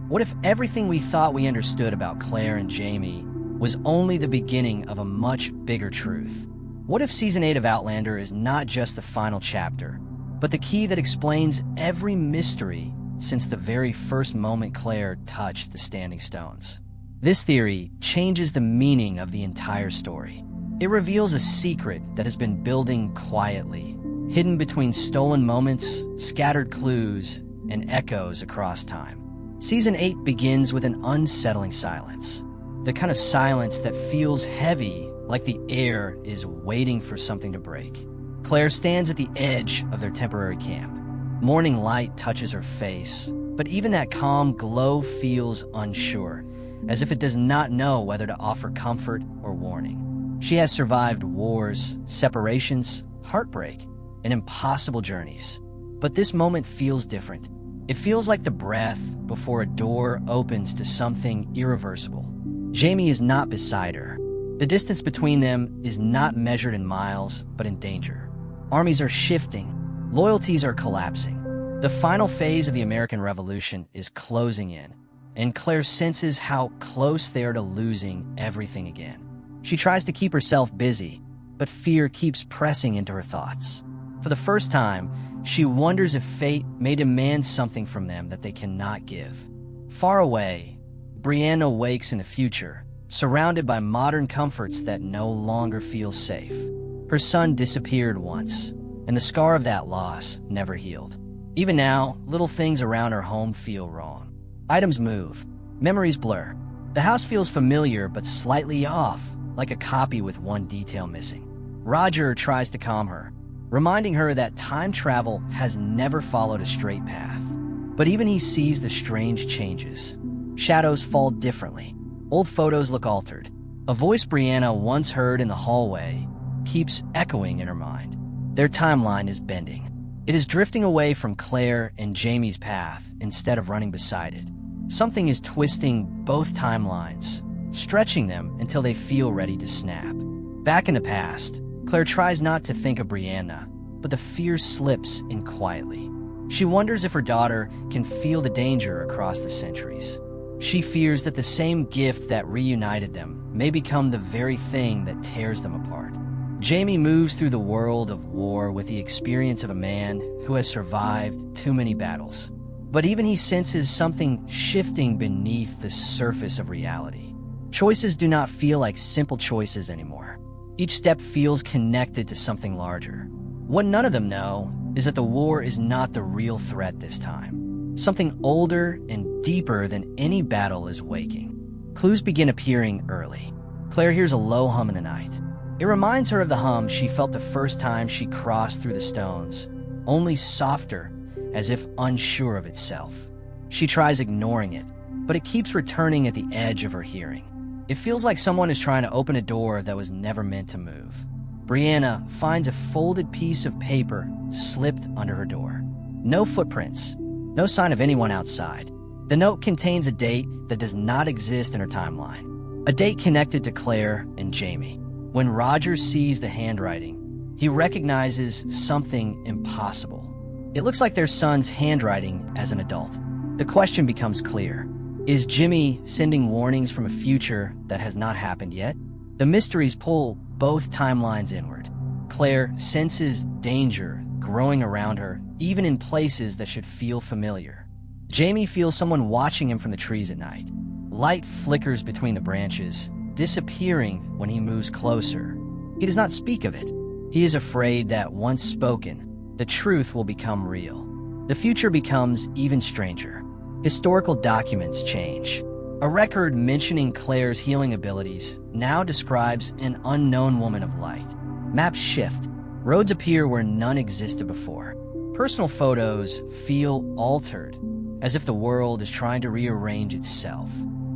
What if everything we thought we understood about Claire and Jamie was only the beginning of a much bigger truth? What if Season 8 of Outlander is not just the final chapter, but the key that explains every mystery since the very first moment Claire touched the Standing Stones? This theory changes the meaning of the entire story. It reveals a secret that has been building quietly, hidden between stolen moments, scattered clues, and echoes across time. Season 8 begins with an unsettling silence. The kind of silence that feels heavy, like the air is waiting for something to break. Claire stands at the edge of their temporary camp. Morning light touches her face, but even that calm glow feels unsure, as if it does not know whether to offer comfort or warning. She has survived wars, separations, heartbreak, and impossible journeys. But this moment feels different. It feels like the breath before a door opens to something irreversible. Jamie is not beside her. The distance between them is not measured in miles, but in danger. Armies are shifting. Loyalties are collapsing. The final phase of the American Revolution is closing in, and Claire senses how close they are to losing everything again. She tries to keep herself busy, but fear keeps pressing into her thoughts. For the first time, she wonders if fate may demand something from them that they cannot give. Far away, Brianna wakes in the future, surrounded by modern comforts that no longer feel safe. Her son disappeared once, and the scar of that loss never healed. Even now, little things around her home feel wrong. Items move, memories blur. The house feels familiar but slightly off, like a copy with one detail missing. Roger tries to calm her, reminding her that time travel has never followed a straight path. But even he sees the strange changes. Shadows fall differently. Old photos look altered. A voice Brianna once heard in the hallway keeps echoing in her mind. Their timeline is bending. It is drifting away from Claire and Jamie's path instead of running beside it. Something is twisting both timelines, stretching them until they feel ready to snap. Back in the past, Claire tries not to think of Brianna, but the fear slips in quietly. She wonders if her daughter can feel the danger across the centuries. She fears that the same gift that reunited them may become the very thing that tears them apart. Jamie moves through the world of war with the experience of a man who has survived too many battles. But even he senses something shifting beneath the surface of reality. Choices do not feel like simple choices anymore. Each step feels connected to something larger. What none of them know is that the war is not the real threat this time. Something older and deeper than any battle is waking. Clues begin appearing early. Claire hears a low hum in the night. It reminds her of the hum she felt the first time she crossed through the stones, only softer, as if unsure of itself. She tries ignoring it, but it keeps returning at the edge of her hearing. It feels like someone is trying to open a door that was never meant to move. Brianna finds a folded piece of paper slipped under her door. No footprints, no sign of anyone outside. The note contains a date that does not exist in her timeline, a date connected to Claire and Jamie. When Roger sees the handwriting, he recognizes something impossible. It looks like their son's handwriting as an adult. The question becomes clear. Is Jimmy sending warnings from a future that has not happened yet? The mysteries pull both timelines inward. Claire senses danger growing around her, even in places that should feel familiar. Jamie feels someone watching him from the trees at night. Light flickers between the branches, disappearing when he moves closer. He does not speak of it. He is afraid that once spoken, the truth will become real. The future becomes even stranger. Historical documents change. A record mentioning Claire's healing abilities now describes an unknown woman of light. Maps shift. Roads appear where none existed before. Personal photos feel altered, as if the world is trying to rearrange itself.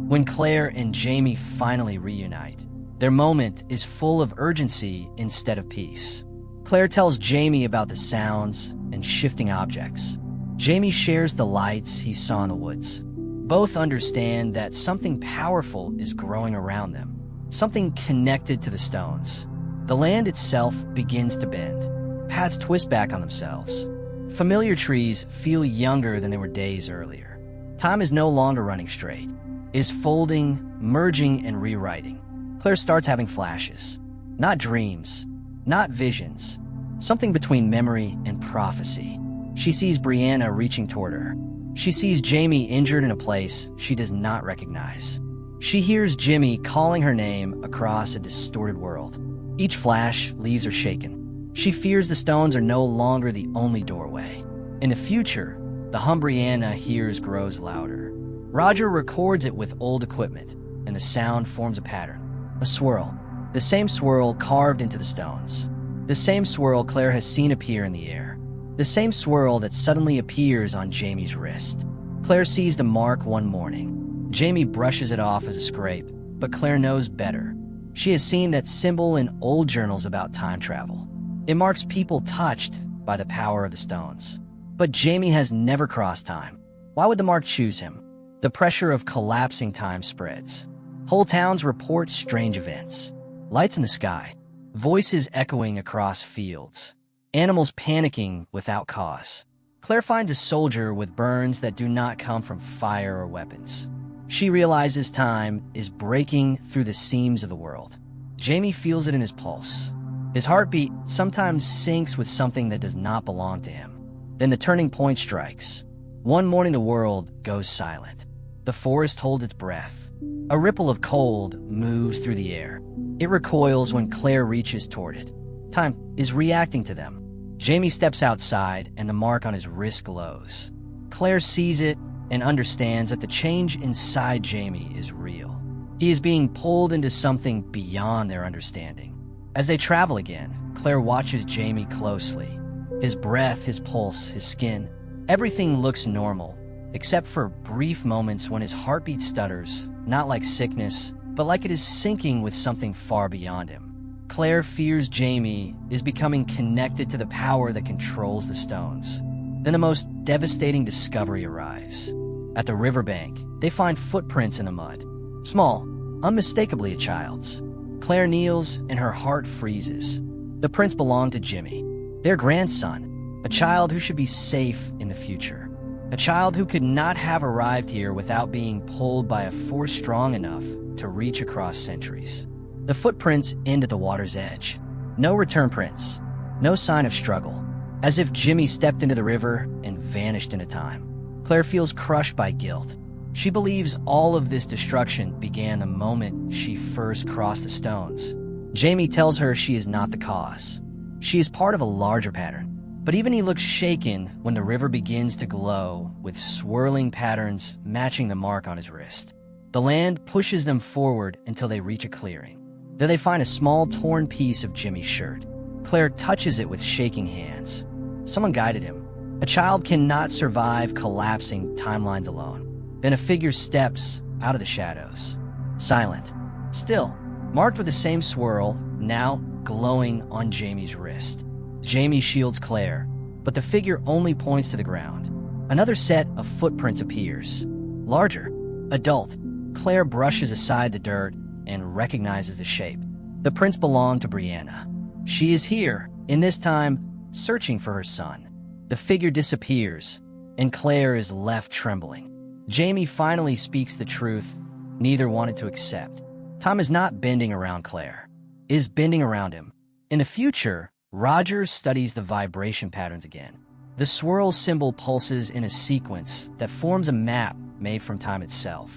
When Claire and Jamie finally reunite, their moment is full of urgency instead of peace. Claire tells Jamie about the sounds and shifting objects. Jamie shares the lights he saw in the woods. Both understand that something powerful is growing around them, something connected to the stones. The land itself begins to bend. Paths twist back on themselves. Familiar trees feel younger than they were days earlier. Time is no longer running straight. It is folding, merging, and rewriting. Claire starts having flashes. Not dreams, not visions. Something between memory and prophecy. She sees Brianna reaching toward her. She sees Jamie injured in a place she does not recognize. She hears Jimmy calling her name across a distorted world. Each flash leaves her shaken. She fears the stones are no longer the only doorway. In the future, the hum Brianna hears grows louder. Roger records it with old equipment, and the sound forms a pattern. A swirl. The same swirl carved into the stones. The same swirl Claire has seen appear in the air. The same swirl that suddenly appears on Jamie's wrist. Claire sees the mark one morning. Jamie brushes it off as a scrape, but Claire knows better. She has seen that symbol in old journals about time travel. It marks people touched by the power of the stones. But Jamie has never crossed time. Why would the mark choose him? The pressure of collapsing time spreads. Whole towns report strange events. Lights in the sky. Voices echoing across fields. Animals panicking without cause. Claire finds a soldier with burns that do not come from fire or weapons. She realizes time is breaking through the seams of the world. Jamie feels it in his pulse. His heartbeat sometimes syncs with something that does not belong to him. Then the turning point strikes. One morning the world goes silent. The forest holds its breath. A ripple of cold moves through the air. It recoils when Claire reaches toward it. Time is reacting to them. Jamie steps outside and the mark on his wrist glows. Claire sees it and understands that the change inside Jamie is real. He is being pulled into something beyond their understanding. As they travel again, Claire watches Jamie closely. His breath, his pulse, his skin, everything looks normal, except for brief moments when his heartbeat stutters, not like sickness, but like it is syncing with something far beyond him. Claire fears Jamie is becoming connected to the power that controls the stones. Then the most devastating discovery arrives. At the riverbank, they find footprints in the mud. Small, unmistakably a child's. Claire kneels and her heart freezes. The prints belong to Jimmy, their grandson, a child who should be safe in the future. A child who could not have arrived here without being pulled by a force strong enough to reach across centuries. The footprints end at the water's edge. No return prints, no sign of struggle, as if Jimmy stepped into the river and vanished into time. Claire feels crushed by guilt. She believes all of this destruction began the moment she first crossed the stones. Jamie tells her she is not the cause. She is part of a larger pattern. But even he looks shaken when the river begins to glow with swirling patterns matching the mark on his wrist. The land pushes them forward until they reach a clearing. There they find a small torn piece of Jimmy's shirt. Claire touches it with shaking hands. Someone guided him. A child cannot survive collapsing timelines alone. Then a figure steps out of the shadows. Silent. Still. Marked with the same swirl, now glowing on Jamie's wrist. Jamie shields Claire, but the figure only points to the ground. Another set of footprints appears. Larger. Adult. Claire brushes aside the dirt and recognizes the shape. The prints belong to Brianna. She is here, in this time, searching for her son. The figure disappears, and Claire is left trembling. Jamie finally speaks the truth neither wanted to accept. Time is not bending around Claire. It is bending around him. In the future, Roger studies the vibration patterns again. The swirl symbol pulses in a sequence that forms a map made from time itself.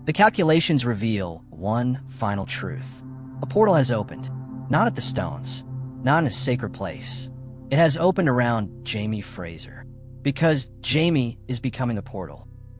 The calculations reveal one final truth. A portal has opened, not at the stones, not in a sacred place. It has opened around Jamie Fraser. Because Jamie is becoming the portal.